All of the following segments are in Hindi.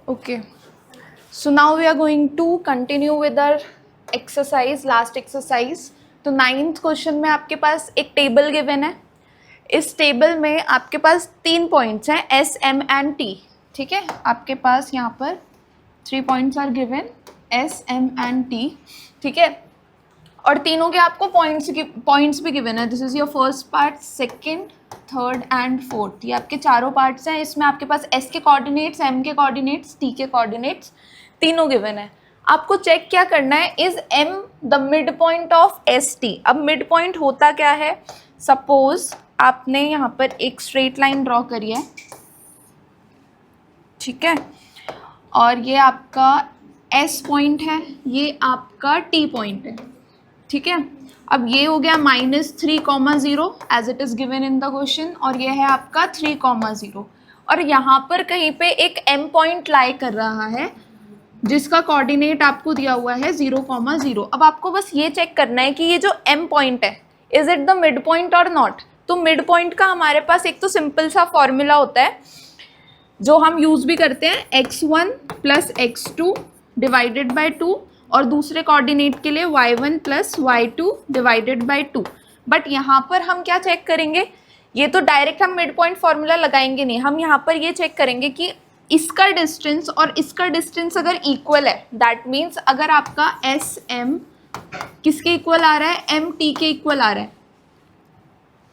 Okay. So now we are going to continue with our exercise, last exercise. तो 9th क्वेश्चन में आपके पास एक टेबल गिवन है. इस टेबल में आपके पास 3 पॉइंट्स हैं एस एम एंड टी. ठीक है, आपके पास यहाँ पर 3 points are given S M and T. ठीक है, और तीनों के आपको पॉइंट्स भी गिवन है. This is your first part, second, third and fourth. ये आपके चारों पार्ट्स हैं. इसमें आपके पास एस के कोऑर्डिनेट्स, एम के कोऑर्डिनेट्स, टी के कोऑर्डिनेट्स तीनों गिवन है. आपको चेक क्या करना है, is am the mid point of S T. अब मिड पॉइंट होता क्या है, सपोज आपने यहाँ पर एक स्ट्रेट लाइन ड्रॉ करी है. ठीक है, और ये आपका एस पॉइंट है, ये आपका टी पॉइंट है. ठीक है, अब ये हो गया -3,0 as it is given in the question, और ये है आपका 3,0, और यहाँ पर कहीं पे एक एम पॉइंट लाई कर रहा है जिसका कोऑर्डिनेट आपको दिया हुआ है 0,0. अब आपको बस ये चेक करना है कि ये जो एम पॉइंट है, is it the mid point और नॉट. तो मिड पॉइंट का हमारे पास एक तो सिंपल सा फॉर्मूला होता है जो हम यूज भी करते हैं, x1 + x2 डिवाइडेड बाई 2, और दूसरे कोऑर्डिनेट के लिए y1 + y2 divided by 2. But यहाँ पर हम क्या चेक करेंगे, ये तो डायरेक्ट हम मिड पॉइंट फॉर्मूला लगाएंगे नहीं. हम यहाँ पर ये चेक करेंगे कि इसका डिस्टेंस और इसका डिस्टेंस अगर इक्वल है, दैट मीन्स अगर आपका एस एम किसके इक्वल आ रहा है, एम टी के इक्वल आ रहा है,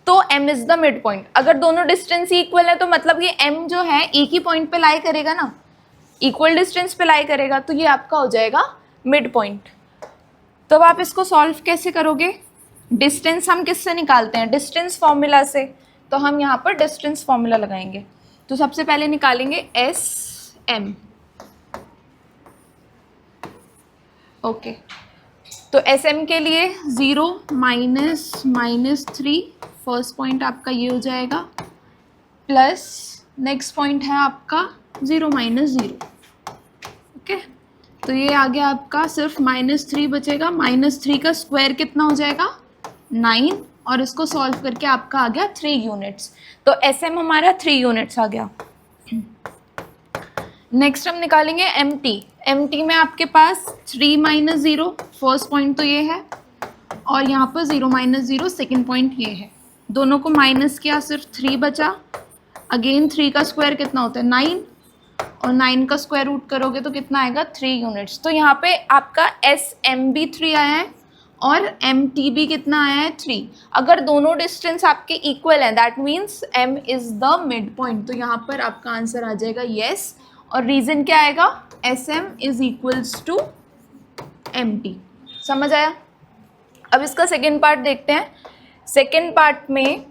तो m is the mid point. अगर दोनों डिस्टेंस ही इक्वल है तो मतलब ये m जो है एक ही पॉइंट पे लाई करेगा ना, इक्वल डिस्टेंस पे लाई करेगा, तो ये आपका हो जाएगा मिड पॉइंट. तो अब आप इसको सॉल्व कैसे करोगे, डिस्टेंस हम किससे निकालते हैं, डिस्टेंस फॉर्मूला से. तो हम यहाँ पर डिस्टेंस फॉर्मूला लगाएंगे. तो सबसे पहले निकालेंगे एस एम. ओके, तो एस एम के लिए 0 -3, फर्स्ट पॉइंट आपका ये हो जाएगा, प्लस नेक्स्ट पॉइंट है आपका 0 -0. ओके, तो ये आ गया आपका, सिर्फ -3 बचेगा. -3 का स्क्वायर कितना हो जाएगा, 9, और इसको सॉल्व करके आपका आ गया 3 यूनिट्स. तो एस एम हमारा 3 यूनिट्स आ गया. नेक्स्ट हम निकालेंगे एम टी. एम टी में आपके पास 3 -0, फर्स्ट पॉइंट तो ये है, और यहाँ पर 0 -0 सेकेंड पॉइंट ये है. दोनों को माइनस किया, सिर्फ 3 बचा. अगेन 3 का स्क्वायर कितना होता है, 9, और 9 का स्क्वायर रूट करोगे तो कितना आएगा, 3 यूनिट्स. तो यहाँ पे आपका एस एम भी 3 आया है और एम टी भी कितना आया है, 3. अगर दोनों डिस्टेंस आपके इक्वल हैं, that means M is the mid point. तो यहाँ पर आपका आंसर आ जाएगा येस. और रीजन क्या आएगा, S M is equals to M T. समझ आया. अब इसका सेकेंड पार्ट देखते हैं. सेकेंड पार्ट में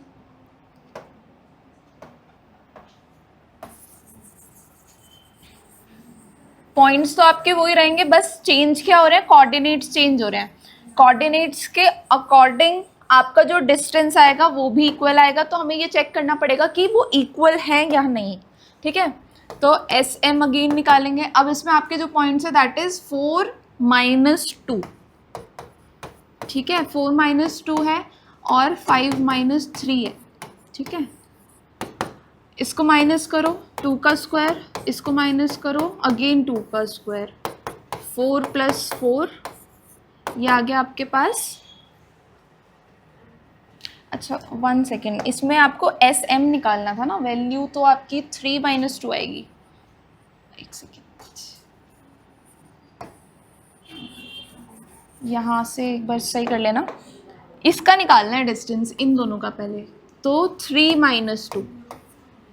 पॉइंट्स तो आपके वही रहेंगे, बस चेंज क्या हो रहे हैं, कोऑर्डिनेट्स चेंज हो रहे हैं. कोऑर्डिनेट्स के अकॉर्डिंग आपका जो डिस्टेंस आएगा वो भी इक्वल आएगा. तो हमें ये चेक करना पड़ेगा कि वो इक्वल है या नहीं. ठीक है, तो एस एम अगेन निकालेंगे. अब इसमें आपके जो पॉइंट्स है दैट इज 4 -2. ठीक है, 4 -2 है और 5 -3 है. ठीक है, इसको माइनस करो, 2 का स्क्वायर, इसको माइनस करो, अगेन 2 का स्क्वायर, 4 + 4, ये आ गया आपके पास. अच्छा 1 सेकेंड, इसमें आपको एस एम निकालना था ना, वैल्यू तो आपकी 3 -2 आएगी. 1 सेकेंड, यहाँ से एक बार सही कर लेना. इसका निकालना है डिस्टेंस, इन दोनों का पहले. तो 3 -2,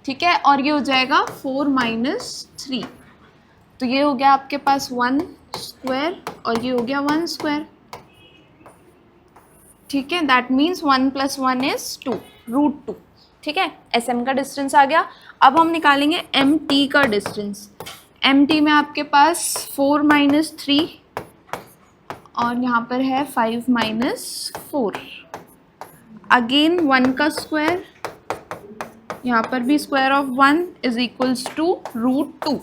ठीक है, और ये हो जाएगा 4 -3. तो ये हो गया आपके पास 1 स्क्वायर, और ये हो गया 1 स्क्वायर. ठीक है, दैट मीन्स 1 + 1 इज 2, √2. ठीक है, एस एम का डिस्टेंस आ गया. अब हम निकालेंगे एम टी का डिस्टेंस. एम टी में आपके पास 4 -3, और यहाँ पर है 5 -4. अगेन 1 का स्क्वायर, यहाँ पर भी square of 1 is equals to √2.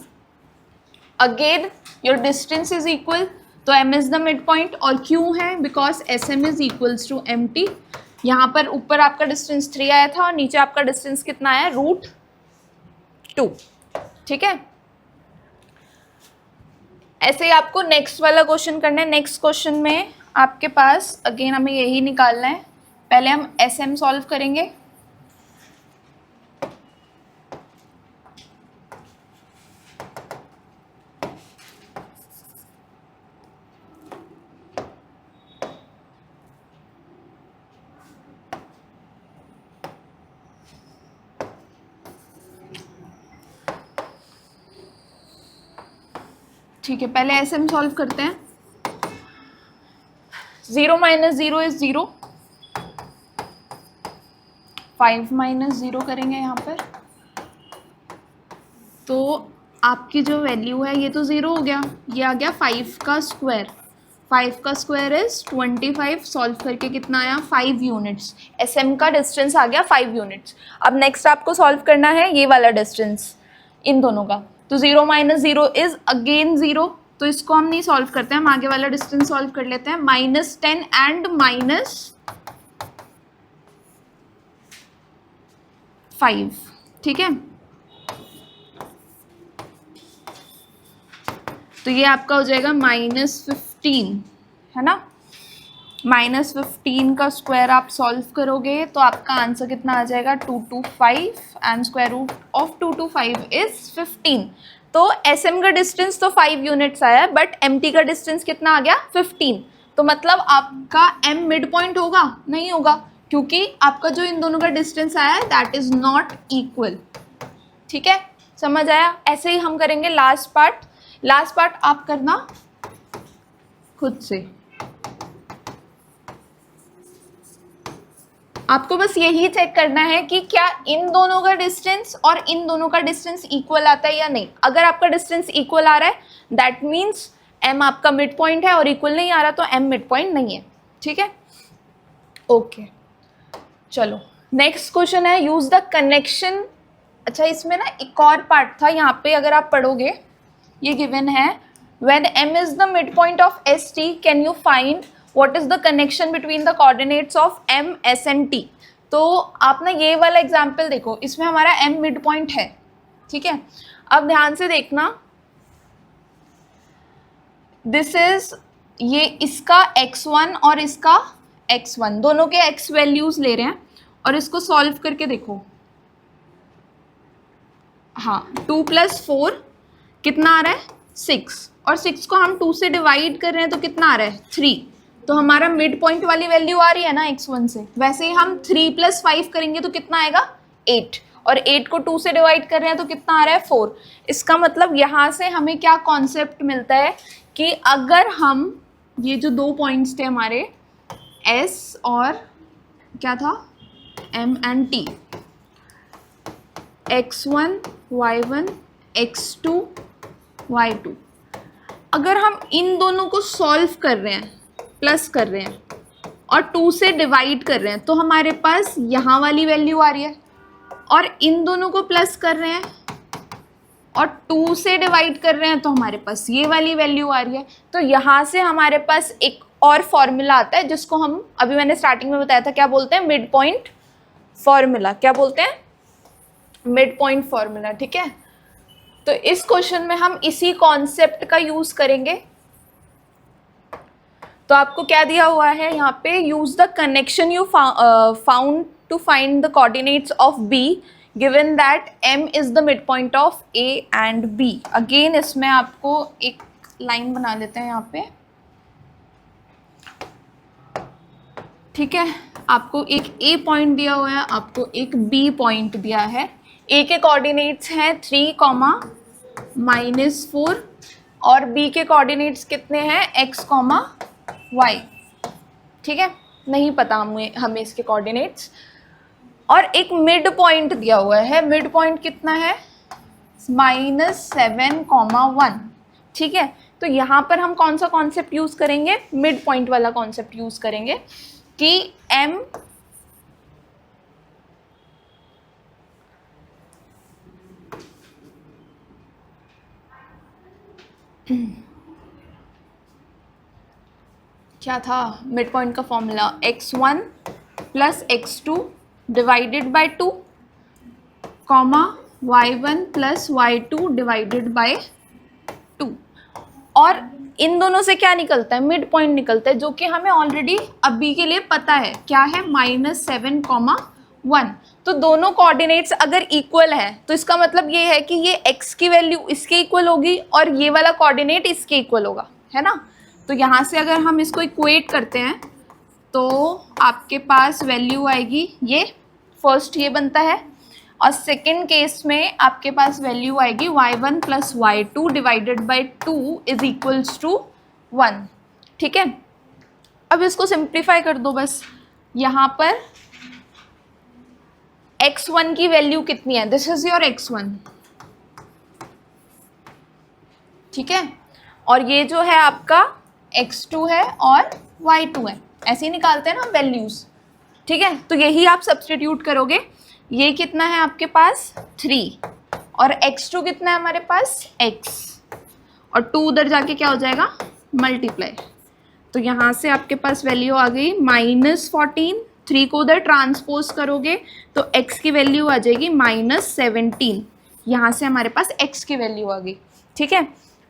Again your distance is equal, तो m is the mid point. और क्यों है, because S M is equals to M T. यहाँ पर ऊपर आपका डिस्टेंस 3 आया था और नीचे आपका डिस्टेंस कितना आया, √2. ठीक है, ऐसे ही आपको नेक्स्ट वाला क्वेश्चन करना है। नेक्स्ट क्वेश्चन में आपके पास अगेन हमें यही निकालना है। पहले हम SM सॉल्व करेंगे। ठीक है, पहले SM सॉल्व करते हैं। 0 माइनस 0 इज 0, 5 माइनस 0 करेंगे यहाँ पर, तो आपकी जो वैल्यू है ये तो 0 हो गया, ये आ गया 5 का स्क्वायर। 5 का स्क्वायर इज 25। सॉल्व करके कितना आया? 5 यूनिट्स। SM का डिस्टेंस आ गया 5 यूनिट्स। अब नेक्स्ट आपको सॉल्व करना है ये वाला डिस्टेंस इन दोनों का। तो 0 माइनस 0 इज अगेन 0, तो इसको हम नहीं सॉल्व करते हैं, हम आगे वाला डिस्टेंस सॉल्व कर लेते हैं। -10 एंड -5, ठीक है। तो ये आपका हो जाएगा -15, है ना। -15 का स्क्वायर आप सॉल्व करोगे तो आपका आंसर कितना आ जाएगा? 225 and square root of 225 is 15। तो SM का डिस्टेंस तो 5 यूनिट्स आया, बट MT का डिस्टेंस कितना आ गया? 15। तो मतलब आपका M मिड पॉइंट होगा? नहीं होगा, क्योंकि आपका जो इन दोनों का डिस्टेंस आया है दैट इज नॉट इक्वल। ठीक है, समझ आया? ऐसे ही हम करेंगे लास्ट पार्ट। लास्ट पार्ट आप करना खुद से। आपको बस यही चेक करना है कि क्या इन दोनों का डिस्टेंस और इन दोनों का डिस्टेंस इक्वल आता है या नहीं। अगर आपका डिस्टेंस इक्वल आ रहा है दैट मीन्स M आपका मिड पॉइंट है, और इक्वल नहीं आ रहा तो M मिड पॉइंट नहीं है। ठीक है, ओके। चलो नेक्स्ट क्वेश्चन है, यूज द कनेक्शन। अच्छा, इसमें ना एक और पार्ट था यहाँ पे, अगर आप पढ़ोगे ये गिवन है, when M is the midpoint of ST, can you find what is the connection between the coordinates of M, S and T। तो आप ना ये वाला एग्जाम्पल देखो, इसमें हमारा M मिड पॉइंट है, ठीक है। अब ध्यान से देखना, दिस इज ये इसका x1 और इसका x1, दोनों के x वैल्यूज ले रहे हैं, और इसको सॉल्व करके देखो। हाँ, 2 + 4 कितना आ रहा है? 6, और 6 को हम 2 से डिवाइड कर रहे हैं तो कितना आ रहा है? 3। तो हमारा मिड पॉइंट वाली वैल्यू आ रही है ना x1 से। वैसे ही हम 3 + 5 करेंगे तो कितना आएगा? 8, और 8 को 2 से डिवाइड कर रहे हैं तो कितना आ रहा है? 4। इसका मतलब यहाँ से हमें क्या कॉन्सेप्ट मिलता है कि अगर हम ये जो 2 पॉइंट्स थे हमारे S और क्या था, M and T, x1, y1, x2, y2, अगर हम इन दोनों को सॉल्व कर रहे हैं, प्लस कर रहे हैं और 2 से डिवाइड कर रहे हैं, तो हमारे पास यहाँ वाली वैल्यू आ रही है, और इन दोनों को प्लस कर रहे हैं और 2 से डिवाइड कर रहे हैं तो हमारे पास ये वाली वैल्यू आ रही है। तो यहाँ से हमारे पास एक और फॉर्मूला आता है जिसको हम अभी मैंने स्टार्टिंग में बताया था, क्या बोलते हैं? Mid point formula. क्या बोलते हैं? Mid point formula. ठीक है, तो इस क्वेश्चन में हम इसी कॉन्सेप्ट का यूज करेंगे। तो आपको क्या दिया हुआ है यहाँ पे? Use the connection you found to find the coordinates of B given that M is the mid point of A and B। Again इसमें आपको एक लाइन बना लेते हैं यहाँ पे। ठीक है, आपको एक A पॉइंट दिया हुआ है, आपको एक B पॉइंट दिया है। A के कोऑर्डिनेट्स हैं 3, -4, और B के कोऑर्डिनेट्स कितने हैं? x, y। ठीक है, नहीं पता हमें इसके कोऑर्डिनेट्स। और एक मिड पॉइंट दिया हुआ है, मिड पॉइंट कितना है? -7, 1। ठीक है, तो यहाँ पर हम कौन सा कॉन्सेप्ट यूज करेंगे? मिड पॉइंट वाला कॉन्सेप्ट यूज करेंगे कि M क्या था मिड पॉइंट का formula? x1 + x2 divided by 2, y1 + y2 divided by 2। और इन दोनों से क्या निकलता है, मिड पॉइंट निकलता है, जो कि हमें ऑलरेडी अभी के लिए पता है क्या है, -7,1। तो दोनों कोऑर्डिनेट्स अगर इक्वल है तो इसका मतलब ये है कि ये x की वैल्यू इसके इक्वल होगी और ये वाला कोऑर्डिनेट इसके इक्वल होगा, है ना। तो यहाँ से अगर हम इसको इक्वेट करते हैं तो आपके पास वैल्यू आएगी ये, फर्स्ट ये बनता है, और सेकेंड केस में आपके पास वैल्यू आएगी y1 + y2 divided by 2 is equals to 1। ठीक है, अब इसको सिंप्लीफाई कर दो बस। यहाँ पर x1 की वैल्यू कितनी है, दिस इज योर x1, ठीक है, और ये जो है आपका x2 है और y2 है, ऐसे ही निकालते हैं ना वैल्यूज। ठीक है, तो यही आप सब्स्टिट्यूट करोगे। ये कितना है आपके पास 3 और x2 कितना है हमारे पास x, और 2 उधर जाके क्या हो जाएगा मल्टीप्लाई। तो यहाँ से आपके पास वैल्यू आ गई -14, 3 को उधर ट्रांसपोज करोगे तो x की वैल्यू आ जाएगी -17। यहाँ से हमारे पास x की वैल्यू आ गई। ठीक है,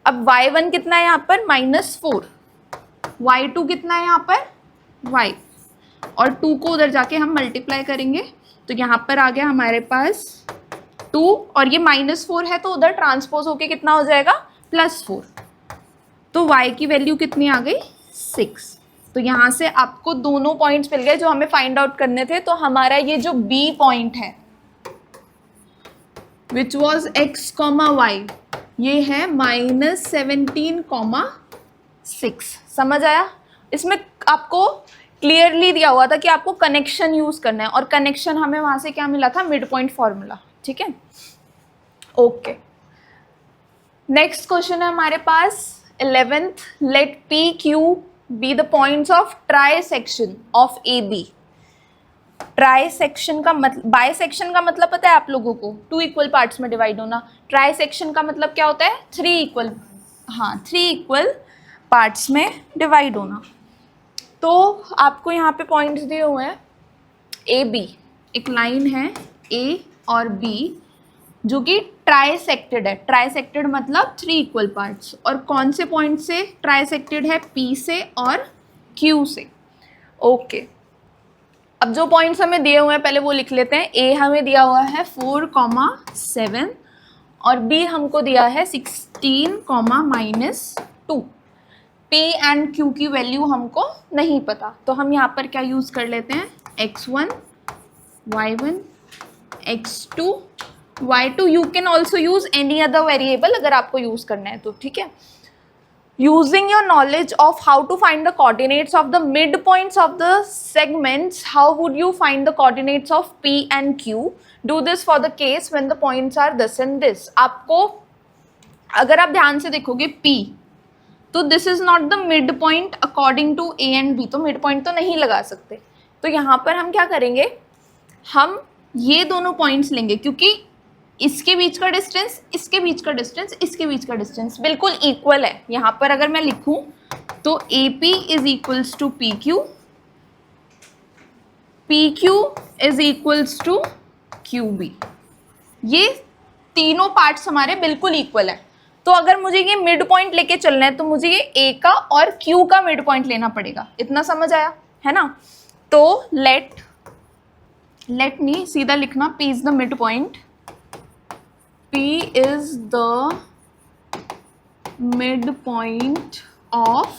अब y1 कितना है यहाँ पर -4, y2 कितना है यहाँ पर y, और 2 को उधर जाके हम मल्टीप्लाई करेंगे तो यहाँ पर आ गया हमारे पास 2, और ये -4 है तो उधर ट्रांसपोज होके कितना हो जाएगा +4। तो y की वैल्यू कितनी आ गई 6। तो यहाँ से आपको दोनों पॉइंट्स मिल गए जो हमें फाइंड आउट करने थे। तो हमारा ये जो B पॉइंट है विच वॉज x, y, ये है -17,6। समझ आया? इसमें आपको क्लियरली दिया हुआ था कि आपको कनेक्शन यूज करना है, और कनेक्शन हमें वहां से क्या मिला था, मिड पॉइंट फॉर्मूला। ठीक है, ओके। नेक्स्ट क्वेश्चन है हमारे पास 11th, let P Q be the points of trisection of A B. Trisection का मतलब, बाई सेक्शन का मतलब पता है आप लोगों को, 2 इक्वल पार्ट्स में डिवाइड होना। ट्राई सेक्शन का मतलब क्या होता है, 3 इक्वल पार्ट्स में डिवाइड होना। तो आपको यहाँ पे पॉइंट्स दिए हुए हैं ए बी, एक लाइन है ए और बी जो कि ट्राइसेक्टेड है। ट्राइसेक्टेड मतलब 3 इक्वल पार्ट्स, और कौन से पॉइंट से ट्राइसेक्टेड है, पी से और क्यू से। ओके, अब जो पॉइंट्स हमें दिए हुए हैं पहले वो लिख लेते हैं। ए हमें दिया हुआ है 4,7 और बी हमको दिया है 16, -2। P एंड Q की वैल्यू हमको नहीं पता, तो हम यहाँ पर क्या यूज़ कर लेते हैं, x1, y1, x2, y2। You can also use any other variable अगर आपको यूज़ करना है तो। ठीक है, using your knowledge of how to find the coordinates of the mid points of the segments, how would you find the coordinates of P and Q? Do this for the case when the points are this and this. आपको अगर आप ध्यान से देखोगे P, तो this is not the mid point according to A and B, तो मिड पॉइंट तो नहीं लगा सकते। तो यहाँ पर हम क्या करेंगे, हम ये दोनों पॉइंट्स लेंगे क्योंकि इसके बीच का डिस्टेंस, इसके बीच का डिस्टेंस, इसके बीच का डिस्टेंस बिल्कुल इक्वल है। यहाँ पर अगर मैं लिखूं तो A P is equals to P Q, P Q is equals to Q B. ये तीनों पार्ट्स हमारे बिल्कुल इक्वल है। तो अगर मुझे ये मिड पॉइंट लेके चलना है तो मुझे ये ए का और क्यू का मिड पॉइंट लेना पड़ेगा। इतना समझ आया है ना? तो लेट नहीं, सीधा लिखना, P is the mid point, P is the mid point of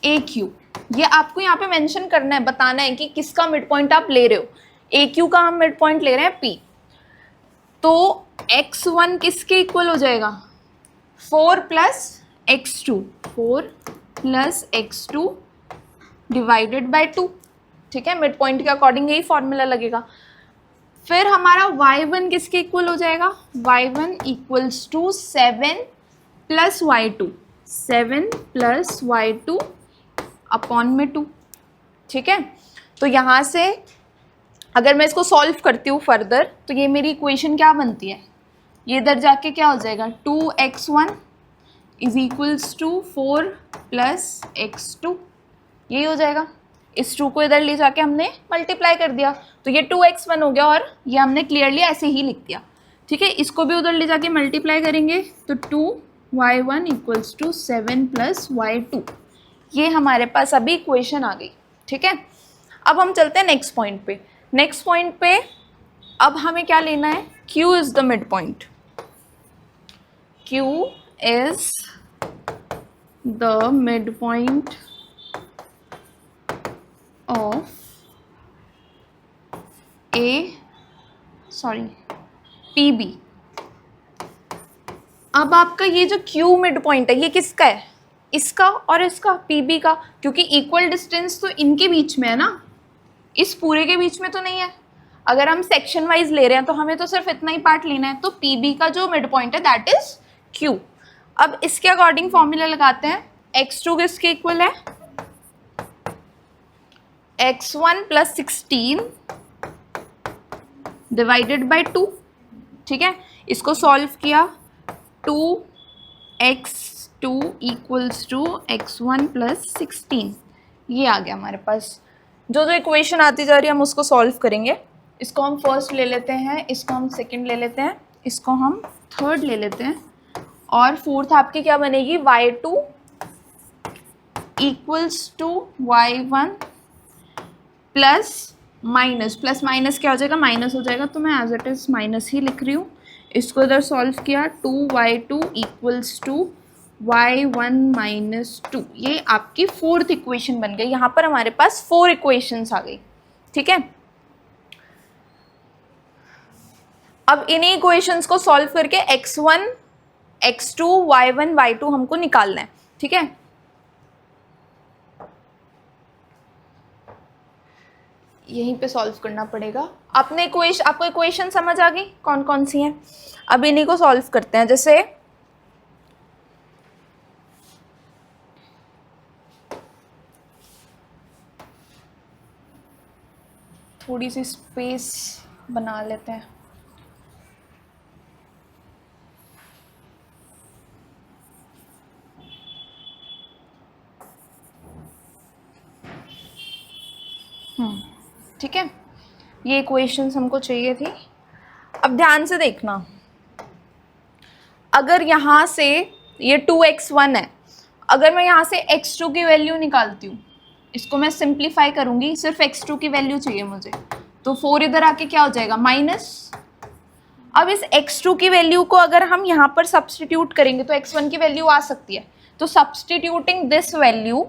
A Q. ये आपको यहाँ पे मेंशन करना है, बताना है कि किसका मिड पॉइंट आप ले रहे हो। ए क्यू का हम मिड पॉइंट ले रहे हैं P। तो x1 किसके इक्वल हो जाएगा, 4 + x2 डिवाइडेड बाय 2। ठीक है, मिड पॉइंट के अकॉर्डिंग यही फॉर्मूला लगेगा। फिर हमारा y1 किसके इक्वल हो जाएगा, y1 equals to 7 + y2, 7 + y2 upon में 2। ठीक है, तो यहाँ से अगर मैं इसको सॉल्व करती हूँ फर्दर तो ये मेरी इक्वेशन क्या बनती है, ये इधर जाके क्या हो जाएगा, 2x1 is equals to 4 + x2, यही हो जाएगा। इस 2 को इधर ले जाके हमने मल्टीप्लाई कर दिया तो ये 2x1 हो गया, और ये हमने क्लियरली ऐसे ही लिख दिया। ठीक है, इसको भी उधर ले जाके मल्टीप्लाई करेंगे तो 2 y1 equals to 7 plus y2। ये हमारे पास अभी इक्वेशन आ गई, ठीक है। अब हम चलते हैं नेक्स्ट पॉइंट पे। नेक्स्ट पॉइंट पे अब हमें क्या लेना है, q is the mid point. q is the mid point of PB। अब आपका ये जो Q मिड पॉइंट है ये किसका है, इसका और इसका, PB का, क्योंकि इक्वल डिस्टेंस तो इनके बीच में है ना, इस पूरे के बीच में तो नहीं है। अगर हम सेक्शन वाइज ले रहे हैं तो हमें तो सिर्फ इतना ही पार्ट लेना है। तो PB का जो मिड पॉइंट है दैट इज Q। अब इसके अकॉर्डिंग फॉर्मूला लगाते हैं। x2 किसके इक्वल है, x1 प्लस 16 डिवाइडेड बाई 2, ठीक है। इसको सॉल्व किया, 2x2 equals to x1 plus 16, ये आ गया हमारे पास। जो जो इक्वेशन आती जा रही है हम उसको सॉल्व करेंगे। इसको हम फर्स्ट ले लेते हैं, इसको हम सेकंड ले लेते हैं, इसको हम थर्ड ले लेते हैं, और फोर्थ आपकी क्या बनेगी, y2 equals to y1 plus minus, plus minus क्या हो जाएगा, माइनस हो जाएगा, तो मैं एज इट इज़ माइनस ही लिख रही हूँ। इसको इधर सॉल्व किया, 2y2 equals to y1 minus 2, ये आपकी फोर्थ इक्वेशन बन गई। यहाँ पर हमारे पास 4 इक्वेशंस आ गई, ठीक है। अब इन्हीं इक्वेशंस को सॉल्व करके x1, x2, y1, y2 हमको निकालना है, ठीक है। यहीं पे सॉल्व करना पड़ेगा। आपको इक्वेशन समझ आ गई कौन कौन सी हैं। अब इन्हीं को सॉल्व करते हैं। जैसे थोड़ी सी स्पेस बना लेते हैं। ठीक है, ये इक्वेशंस हमको चाहिए थी। अब ध्यान से देखना, अगर यहाँ से ये 2x1 है, अगर मैं यहाँ से x2 की वैल्यू निकालती हूँ, इसको मैं सिंप्लीफाई करूँगी, सिर्फ x2 की वैल्यू चाहिए मुझे, तो 4 इधर आके क्या हो जाएगा, माइनस। अब इस x2 की वैल्यू को अगर हम यहाँ पर सब्सटीट्यूट करेंगे तो x1 की वैल्यू आ सकती है। तो substituting this value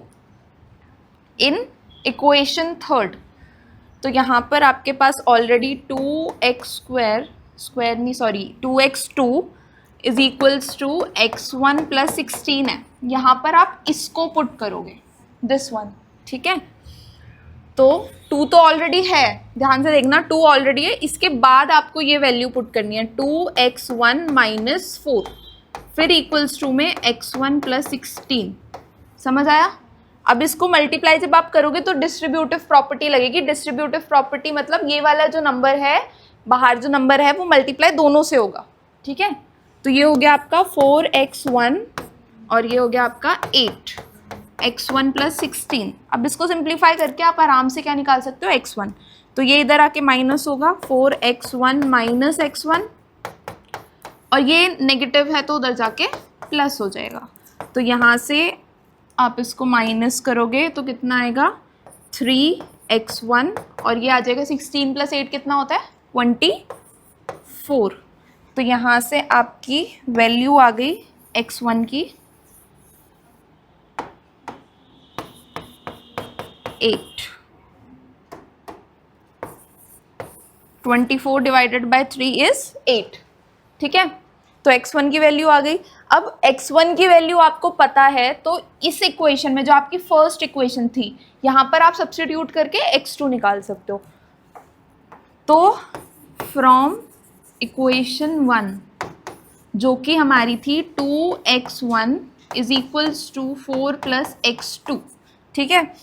in equation third, तो यहाँ पर आपके पास already 2x2 is equals to x1 plus 16 है। यहाँ पर आप इसको पुट करोगे, दिस वन, ठीक है। तो 2 तो ऑलरेडी है, ध्यान से देखना, 2 ऑलरेडी है। इसके बाद आपको ये वैल्यू पुट करनी है, 2x1 माइनस 4, फिर इक्वल्स टू में x1 प्लस 16। समझ आया। अब इसको मल्टीप्लाई जब आप करोगे तो डिस्ट्रीब्यूटिव प्रॉपर्टी लगेगी। डिस्ट्रीब्यूटिव प्रॉपर्टी मतलब ये वाला जो नंबर है, बाहर जो नंबर है वो मल्टीप्लाई दोनों से होगा, ठीक है। तो ये हो गया आपका 4x1 और ये हो गया आपका 8x1 प्लस 16। अब इसको सिंप्लीफाई करके आप आराम से क्या निकाल सकते हो, x1। तो ये इधर आके माइनस होगा, 4x1 माइनस x1, और ये नेगेटिव है तो उधर जाके प्लस हो जाएगा। तो यहाँ से आप इसको माइनस करोगे तो कितना आएगा, 3x1, और ये आ जाएगा 16 प्लस 8 कितना होता है, 24। तो यहाँ से आपकी वैल्यू आ गई x1 की 8। 24 डिवाइडेड बाय 3 इज 8, ठीक है। तो x1 की वैल्यू आ गई। अब x1 की वैल्यू आपको पता है, तो इस इक्वेशन में जो आपकी फर्स्ट इक्वेशन थी, यहाँ पर आप सब्स्टिट्यूट करके x2 निकाल सकते हो। तो फ्रॉम इक्वेशन 1 जो कि हमारी थी 2x1 is equals to 4 plus x2, ठीक है,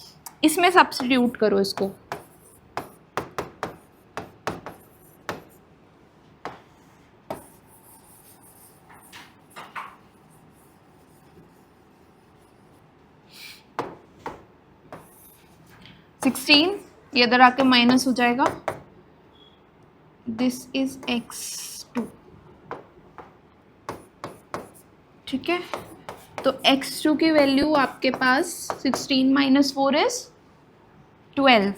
इसमें सब्स्टिट्यूट करो इसको। ये इधर आके माइनस हो जाएगा, दिस इज x2, ठीक है, तो x2 की वैल्यू आपके पास 16 माइनस 4 इज 12,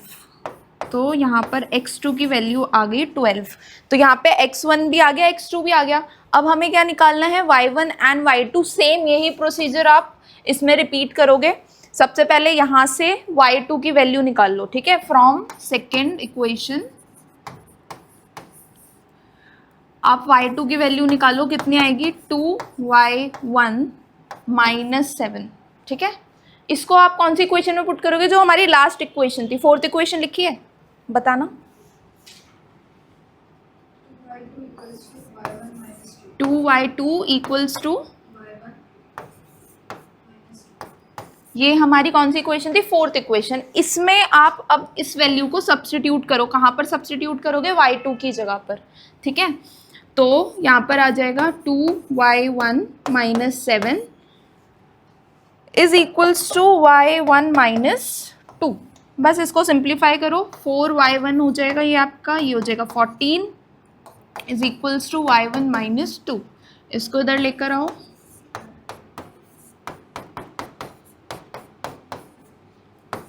तो यहाँ पर x2 की वैल्यू आ गई 12। तो यहाँ पे x1 भी आ गया, x2 भी आ गया। अब हमें क्या निकालना है, y1 एंड y2। सेम यही प्रोसीजर आप इसमें रिपीट करोगे। सबसे पहले यहाँ से y2 की वैल्यू निकाल लो, ठीक है, फ्रॉम सेकेंड इक्वेशन आप y2 की वैल्यू निकालो, कितनी आएगी, 2y1 माइनस 7, ठीक है। इसको आप कौन सी इक्वेशन में पुट करोगे, जो हमारी लास्ट इक्वेशन थी, फोर्थ इक्वेशन लिखी है, बताना। 2y2 इक्वल्स टू, ये हमारी कौन सी इक्वेशन थी, फोर्थ इक्वेशन। इसमें आप अब इस वैल्यू को सब्स्टिट्यूट करो, कहाँ पर सब्स्टिट्यूट करोगे, y2 की जगह पर, ठीक है। तो यहाँ पर आ जाएगा 2y1 minus 7 is equals to y1 minus 2। बस इसको सिंप्लीफाई करो, 4y1 हो जाएगा ये आपका, ये हो जाएगा 14 is equals to y1 minus 2। इसको इधर लेकर आओ,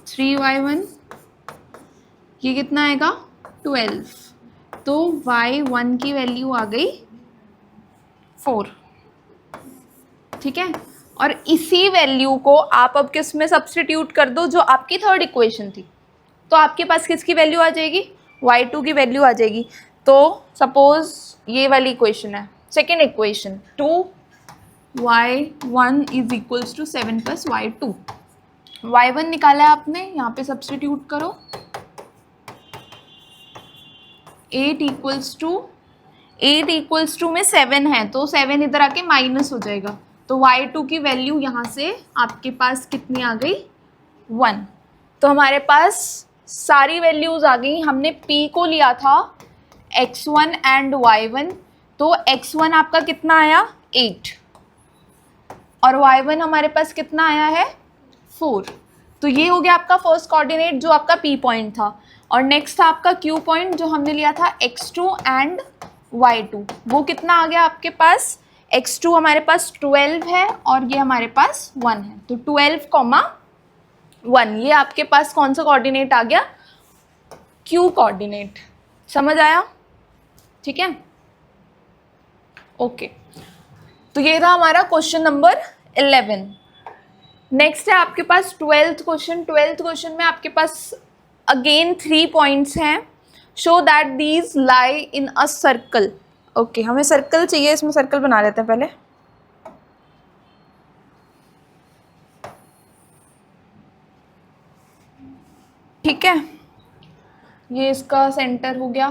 थ्री y1, ये कितना आएगा 12, तो y1 की वैल्यू आ गई 4, ठीक है। और इसी वैल्यू को आप अब किस में सब्स्टिट्यूट कर दो, जो आपकी थर्ड इक्वेशन थी, तो आपके पास किसकी वैल्यू आ जाएगी, y2 की वैल्यू आ जाएगी। तो सपोज ये वाली इक्वेशन है, second equation, 2y1 is equals to 7 plus y2। y1 निकाला है आपने, यहाँ पे सब्स्टिट्यूट करो, 8 इक्वल्स टू में 7 है, तो 7 इधर आके माइनस हो जाएगा, तो y2 की वैल्यू यहाँ से आपके पास कितनी आ गई, 1। तो हमारे पास सारी वैल्यूज आ गई। हमने p को लिया था x1 एंड y1, तो x1 आपका कितना आया 8 और y1 हमारे पास कितना आया है 4। तो ये हो गया आपका फर्स्ट कोऑर्डिनेट जो आपका p पॉइंट था। और नेक्स्ट था आपका q पॉइंट जो हमने लिया था x2 एंड y2, वो कितना आ गया आपके पास, x2 हमारे पास 12 है और ये हमारे पास 1 है, तो 12,1 ये आपके पास कौन सा कोऑर्डिनेट आ गया, q कोऑर्डिनेट। समझ आया, ठीक है, ओके। तो ये था हमारा क्वेश्चन नंबर 11। नेक्स्ट है आपके पास 12th क्वेश्चन। 12th क्वेश्चन में आपके पास अगेन 3 पॉइंट्स हैं। Show that these lie in a circle. Okay, हमें सर्कल चाहिए, इसमें सर्कल बना लेते हैं पहले। ठीक है, ये इसका सेंटर हो गया।